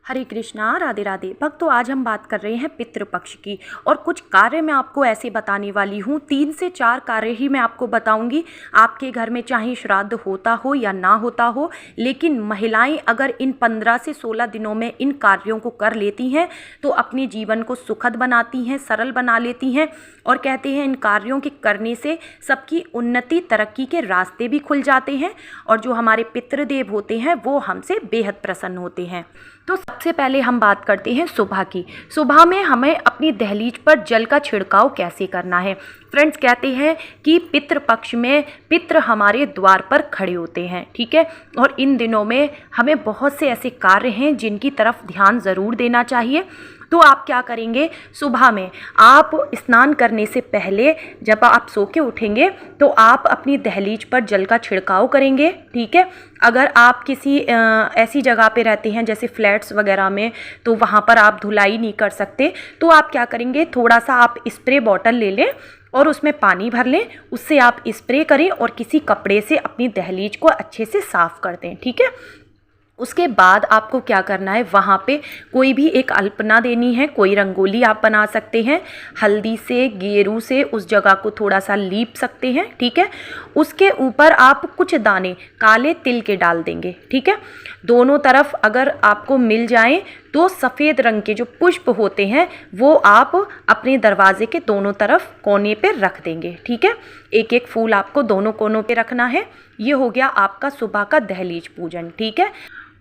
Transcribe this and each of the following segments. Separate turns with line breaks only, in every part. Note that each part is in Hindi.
हरे कृष्णा, राधे राधे। भक्तों, आज हम बात कर रहे हैं पितृपक्ष की और कुछ कार्य मैं आपको ऐसे बताने वाली हूँ। 3 से 4 कार्य ही मैं आपको बताऊंगी। आपके घर में चाहे श्राद्ध होता हो या ना होता हो, लेकिन महिलाएं अगर इन 15 से 16 दिनों में इन कार्यों को कर लेती हैं तो अपने जीवन को सुखद बनाती हैं, सरल बना लेती हैं। और कहते हैं इन कार्यों के करने से सबकी उन्नति तरक्की के रास्ते भी खुल जाते हैं और जो हमारे पितृदेव होते हैं वो हमसे बेहद प्रसन्न होते हैं। तो सबसे पहले हम बात करते हैं सुबह की। सुबह में हमें अपनी दहलीज पर जल का छिड़काव कैसे करना है। फ्रेंड्स, कहते हैं कि पितृपक्ष में पितृ हमारे द्वार पर खड़े होते हैं, ठीक है। और इन दिनों में हमें बहुत से ऐसे कार्य हैं जिनकी तरफ ध्यान ज़रूर देना चाहिए। तो आप क्या करेंगे, सुबह में आप स्नान करने से पहले जब आप सो के उठेंगे तो आप अपनी दहलीज पर जल का छिड़काव करेंगे, ठीक है। अगर आप किसी ऐसी जगह पे रहते हैं जैसे फ्लैट्स वगैरह में, तो वहाँ पर आप धुलाई नहीं कर सकते, तो आप क्या करेंगे, थोड़ा सा आप स्प्रे बॉटल ले लें और उसमें पानी भर लें, उससे आप स्प्रे करें और किसी कपड़े से अपनी दहलीज को अच्छे से साफ़ कर दें, ठीक है। उसके बाद आपको क्या करना है, वहाँ पे कोई भी एक अल्पना देनी है, कोई रंगोली आप बना सकते हैं, हल्दी से गेरू से उस जगह को थोड़ा सा लीप सकते हैं, ठीक है। उसके ऊपर आप कुछ दाने काले तिल के डाल देंगे, ठीक है। दोनों तरफ अगर आपको मिल जाएं तो सफ़ेद रंग के जो पुष्प होते हैं वो आप अपने दरवाजे के दोनों तरफ कोने पे रख देंगे, ठीक है। एक एक फूल आपको दोनों कोनों पे रखना है। ये हो गया आपका सुबह का दहलीज पूजन, ठीक है।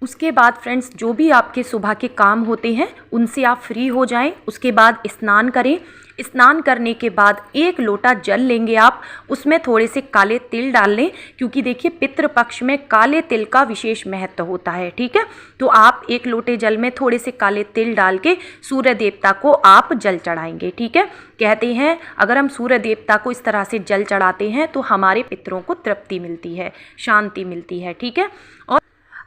उसके बाद फ्रेंड्स, जो भी आपके सुबह के काम होते हैं उनसे आप फ्री हो जाएं। उसके बाद स्नान करें। स्नान करने के बाद 1 लोटा जल लेंगे आप, उसमें थोड़े से काले तिल डाल लें, क्योंकि देखिए पितृपक्ष में काले तिल का विशेष महत्व होता है, ठीक है। तो आप 1 लोटे जल में थोड़े से काले तिल डाल के सूर्य देवता को आप जल चढ़ाएंगे, ठीक है। कहते हैं अगर हम सूर्य देवता को इस तरह से जल चढ़ाते हैं तो हमारे पितरों को तृप्ति मिलती है, शांति मिलती है, ठीक है। और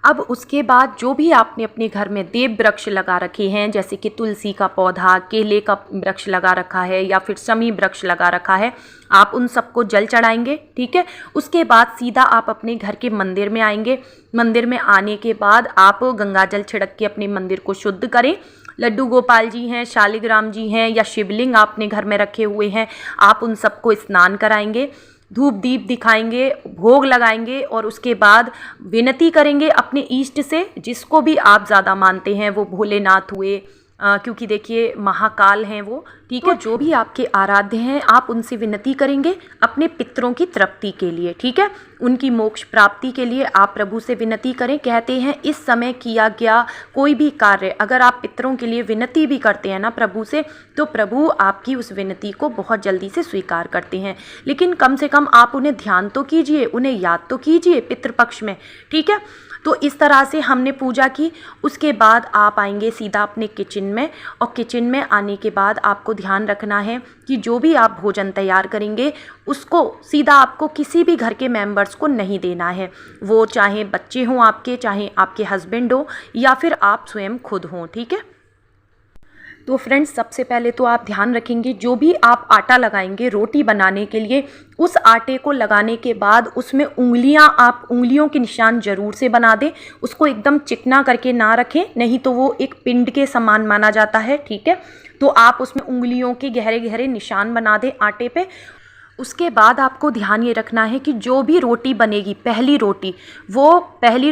अब उसके बाद जो भी आपने अपने घर में देव वृक्ष लगा रखे हैं, जैसे कि तुलसी का पौधा, केले का वृक्ष लगा रखा है या फिर शमी वृक्ष लगा रखा है, आप उन सबको जल चढ़ाएंगे, ठीक है। उसके बाद सीधा आप अपने घर के मंदिर में आएंगे। मंदिर में आने के बाद आप गंगा जल छिड़क के अपने मंदिर को शुद्ध करें। लड्डू गोपाल जी हैं, शालिग्राम जी हैं या शिवलिंग आपने घर में रखे हुए हैं, आप उन सबको स्नान कराएंगे, धूप दीप दिखाएंगे, भोग लगाएंगे और उसके बाद विनती करेंगे अपने इष्ट से, जिसको भी आप ज़्यादा मानते हैं। वो भोलेनाथ हुए, क्योंकि देखिए महाकाल हैं वो, ठीक है। जो भी आपके आराध्य हैं आप उनसे विनती करेंगे अपने पितरों की तृप्ति के लिए, ठीक है। उनकी मोक्ष प्राप्ति के लिए आप प्रभु से विनती करें। कहते हैं इस समय किया गया कोई भी कार्य अगर आप पितरों के लिए विनती भी करते हैं ना प्रभु से, तो प्रभु आपकी उस विनती को बहुत जल्दी से स्वीकार करते हैं। लेकिन कम से कम आप उन्हें ध्यान तो कीजिए, उन्हें याद तो कीजिए पितृपक्ष में, ठीक है। तो इस तरह से हमने पूजा की। उसके बाद आप आएंगे सीधा अपने किचन में, और किचन में आने के बाद आपको ध्यान रखना है कि जो भी आप भोजन तैयार करेंगे उसको सीधा आपको किसी भी घर के मेंबर्स को नहीं देना है। वो चाहे बच्चे हों आपके, चाहे आपके हस्बैंड हो या फिर आप स्वयं खुद हों, ठीक है। तो फ्रेंड्स, सबसे पहले तो आप ध्यान रखेंगे जो भी आप आटा लगाएंगे रोटी बनाने के लिए, उस आटे को लगाने के बाद उसमें आप उंगलियों के निशान ज़रूर से बना दें। उसको एकदम चिकना करके ना रखें, नहीं तो वो एक पिंड के समान माना जाता है, ठीक है। तो आप उसमें उंगलियों के गहरे गहरे निशान बना दें आटे पे। उसके बाद आपको ध्यान ये रखना है कि जो भी रोटी बनेगी, पहली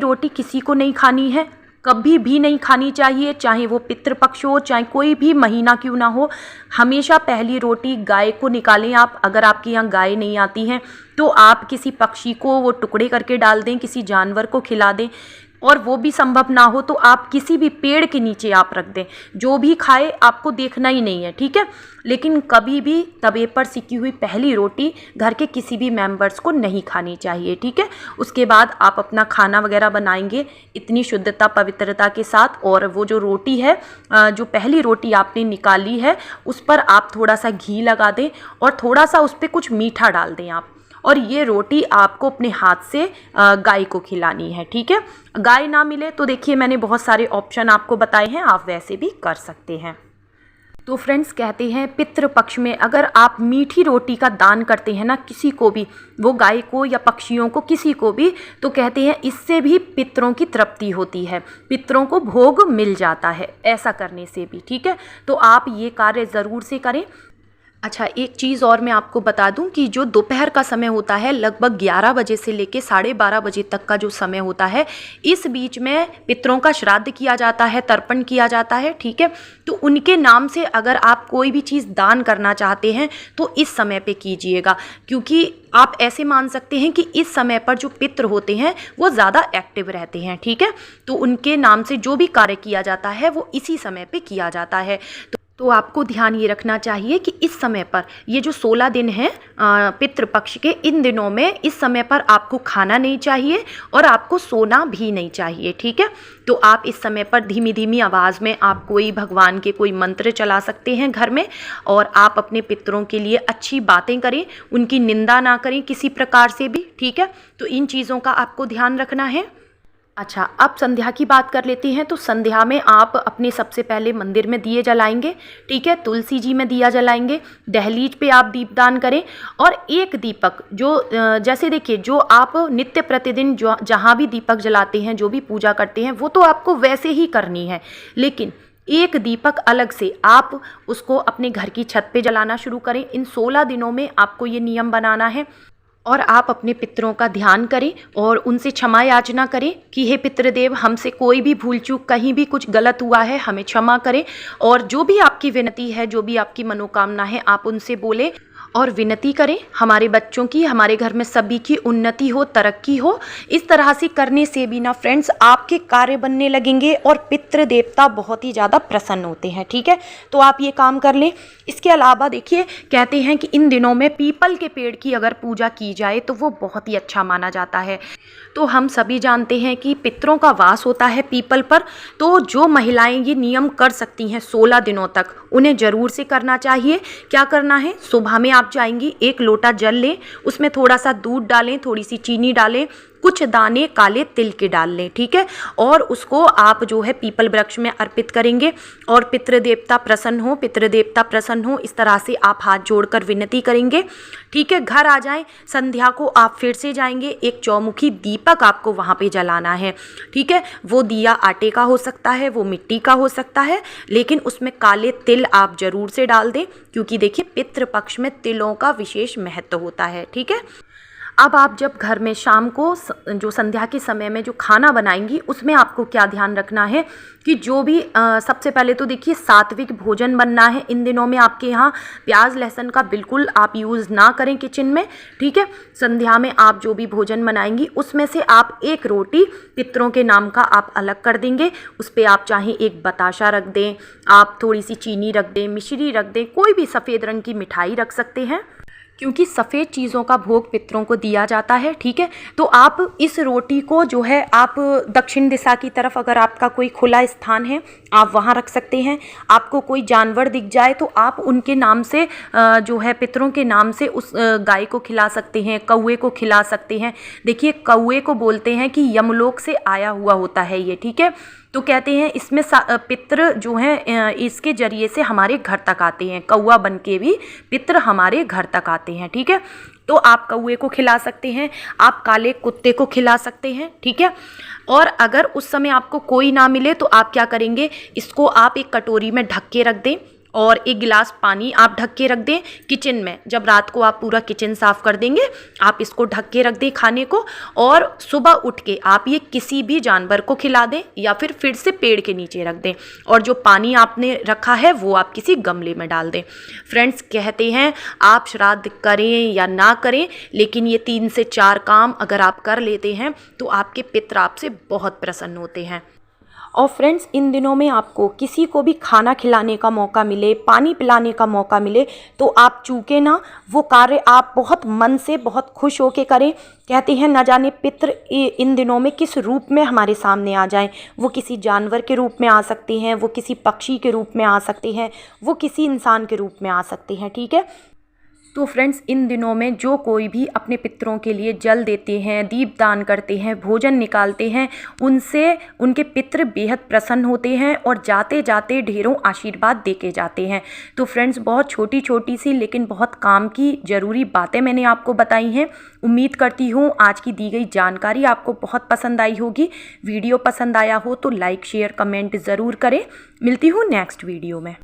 रोटी किसी को नहीं खानी है, कभी भी नहीं खानी चाहिए, चाहे वो पितृपक्ष हो, चाहे कोई भी महीना क्यों ना हो। हमेशा पहली रोटी गाय को निकालें आप। अगर आपके यहाँ गाय नहीं आती हैं तो आप किसी पक्षी को वो टुकड़े करके डाल दें, किसी जानवर को खिला दें। और वो भी संभव ना हो तो आप किसी भी पेड़ के नीचे आप रख दें, जो भी खाए आपको देखना ही नहीं है, ठीक है। लेकिन कभी भी तवे पर सिकी हुई पहली रोटी घर के किसी भी मेंबर्स को नहीं खानी चाहिए, ठीक है। उसके बाद आप अपना खाना वगैरह बनाएंगे इतनी शुद्धता पवित्रता के साथ। और वो जो रोटी है, जो पहली रोटी आपने निकाली है, उस पर आप थोड़ा सा घी लगा दें और थोड़ा सा उस पर कुछ मीठा डाल दें आप। और ये रोटी आपको अपने हाथ से गाय को खिलानी है, ठीक है। गाय ना मिले तो देखिए मैंने बहुत सारे ऑप्शन आपको बताए हैं, आप वैसे भी कर सकते हैं। तो फ्रेंड्स कहते हैं पितृपक्ष में अगर आप मीठी रोटी का दान करते हैं ना किसी को भी, वो गाय को या पक्षियों को, किसी को भी, तो कहते हैं इससे भी पितरों की तृप्ति होती है, पितरों को भोग मिल जाता है ऐसा करने से भी। ठीक है, तो आप ये कार्य ज़रूर से करें। अच्छा, एक चीज़ और मैं आपको बता दूं कि जो दोपहर का समय होता है लगभग 11 बजे से लेके 12:30 बजे तक का जो समय होता है, इस बीच में पितरों का श्राद्ध किया जाता है, तर्पण किया जाता है। ठीक है, तो उनके नाम से अगर आप कोई भी चीज़ दान करना चाहते हैं तो इस समय पे कीजिएगा, क्योंकि आप ऐसे मान सकते हैं कि इस समय पर जो पितृ होते हैं वो ज़्यादा एक्टिव रहते हैं। ठीक है, तो उनके नाम से जो भी कार्य किया जाता है वो इसी समय पे किया जाता है। तो आपको ध्यान ये रखना चाहिए कि इस समय पर ये जो 16 दिन हैं पितृपक्ष के, इन दिनों में इस समय पर आपको खाना नहीं चाहिए और आपको सोना भी नहीं चाहिए। ठीक है, तो आप इस समय पर धीमी धीमी आवाज़ में आप कोई भगवान के कोई मंत्र चला सकते हैं घर में, और आप अपने पितरों के लिए अच्छी बातें करें, उनकी निंदा ना करें किसी प्रकार से भी। ठीक है, तो इन चीज़ों का आपको ध्यान रखना है। अच्छा, अब संध्या की बात कर लेते हैं। तो संध्या में आप अपने सबसे पहले मंदिर में दिए जलाएंगे। ठीक है, तुलसी जी में दिया जलाएंगे, दहलीज पे आप दीपदान करें, और एक दीपक जो जैसे देखिए जो आप नित्य प्रतिदिन जो जहाँ भी दीपक जलाते हैं, जो भी पूजा करते हैं, वो तो आपको वैसे ही करनी है, लेकिन एक दीपक अलग से आप उसको अपने घर की छत पे जलाना शुरू करें। इन 16 दिनों में आपको ये नियम बनाना है, और आप अपने पितरों का ध्यान करें और उनसे क्षमा याचना करें कि हे पितृदेव, हमसे कोई भी भूल चूक, कहीं भी कुछ गलत हुआ है, हमें क्षमा करें। और जो भी आपकी विनती है, जो भी आपकी मनोकामना है, आप उनसे बोलें और विनती करें हमारे बच्चों की, हमारे घर में सभी की उन्नति हो, तरक्की हो। इस तरह से करने से भी ना फ्रेंड्स आपके कार्य बनने लगेंगे और पितृ देवता बहुत ही ज़्यादा प्रसन्न होते हैं। ठीक है, तो आप ये काम कर लें। इसके अलावा देखिए, कहते हैं कि इन दिनों में पीपल के पेड़ की अगर पूजा की जाए तो वो बहुत ही अच्छा माना जाता है। तो हम सभी जानते हैं कि पितरों का वास होता है पीपल पर, तो जो महिलाएं ये नियम कर सकती हैं 16 दिनों तक, उन्हें ज़रूर से करना चाहिए। क्या करना है, सुबह में आप जाएंगी, 1 लोटा जल लें, उसमें थोड़ा सा दूध डालें, थोड़ी सी चीनी डालें, कुछ दाने काले तिल के डाल लें। ठीक है, और उसको आप जो है पीपल वृक्ष में अर्पित करेंगे, और पितृदेवता प्रसन्न हो, पितृदेवता प्रसन्न हो, इस तरह से आप हाथ जोड़कर विनती करेंगे। ठीक है, घर आ जाएं, संध्या को आप फिर से जाएंगे, एक चौमुखी दीपक आपको वहाँ पे जलाना है। ठीक है, वो दिया आटे का हो सकता है, वो मिट्टी का हो सकता है, लेकिन उसमें काले तिल आप जरूर से डाल दें, क्योंकि देखिए पितृपक्ष में तिलों का विशेष महत्व होता है। ठीक है, अब आप जब घर में शाम को जो संध्या के समय में जो खाना बनाएंगी, उसमें आपको क्या ध्यान रखना है कि जो भी सबसे पहले तो देखिए सात्विक भोजन बनना है। इन दिनों में आपके यहाँ प्याज लहसुन का बिल्कुल आप यूज़ ना करें किचन में। ठीक है, संध्या में आप जो भी भोजन बनाएंगी उसमें से आप एक रोटी पितरों के नाम का आप अलग कर देंगे, उस पर आप चाहें एक बताशा रख दें, आप थोड़ी सी चीनी रख दें, मिश्री रख दें, कोई भी सफ़ेद रंग की मिठाई रख सकते हैं, क्योंकि सफ़ेद चीज़ों का भोग पितरों को दिया जाता है। ठीक है, तो आप इस रोटी को जो है आप दक्षिण दिशा की तरफ, अगर आपका कोई खुला स्थान है आप वहाँ रख सकते हैं। आपको कोई जानवर दिख जाए तो आप उनके नाम से जो है पितरों के नाम से उस गाय को खिला सकते हैं, कौवे को खिला सकते हैं। देखिए कौवे को बोलते हैं कि यमलोक से आया हुआ होता है ये। ठीक है, तो कहते हैं इसमें पितृ जो हैं इसके जरिए से हमारे घर तक आते हैं, कौवा बन के भी पितृ हमारे घर तक आते हैं। ठीक है, तो आप कौवे को खिला सकते हैं, आप काले कुत्ते को खिला सकते हैं। ठीक है, और अगर उस समय आपको कोई ना मिले तो आप क्या करेंगे, इसको आप एक कटोरी में ढक के रख दें और 1 गिलास पानी आप ढक के रख दें किचन में। जब रात को आप पूरा किचन साफ़ कर देंगे, आप इसको ढक के रख दें खाने को, और सुबह उठ के आप ये किसी भी जानवर को खिला दें या फिर से पेड़ के नीचे रख दें, और जो पानी आपने रखा है वो आप किसी गमले में डाल दें। फ्रेंड्स, कहते हैं आप श्राद्ध करें या ना करें, लेकिन ये 3 से 4 काम अगर आप कर लेते हैं तो आपके पितृ आपसे बहुत प्रसन्न होते हैं। और फ्रेंड्स, इन दिनों में आपको किसी को भी खाना खिलाने का मौका मिले, पानी पिलाने का मौका मिले, तो आप चूके ना, वो कार्य आप बहुत मन से बहुत खुश होके करें। कहते हैं न जाने पितृ इन दिनों में किस रूप में हमारे सामने आ जाएं। वो किसी जानवर के रूप में आ सकते हैं, वो किसी पक्षी के रूप में आ सकते हैं, वो किसी इंसान के रूप में आ सकते हैं। ठीक है, तो फ्रेंड्स, इन दिनों में जो कोई भी अपने पितरों के लिए जल देते हैं, दीप दान करते हैं, भोजन निकालते हैं, उनसे उनके पितर बेहद प्रसन्न होते हैं और जाते जाते ढेरों आशीर्वाद देके जाते हैं। तो फ्रेंड्स, बहुत छोटी छोटी सी लेकिन बहुत काम की ज़रूरी बातें मैंने आपको बताई हैं। उम्मीद करती हूँ आज की दी गई जानकारी आपको बहुत पसंद आई होगी। वीडियो पसंद आया हो तो लाइक शेयर कमेंट ज़रूर करें। मिलती हूँ नेक्स्ट वीडियो में।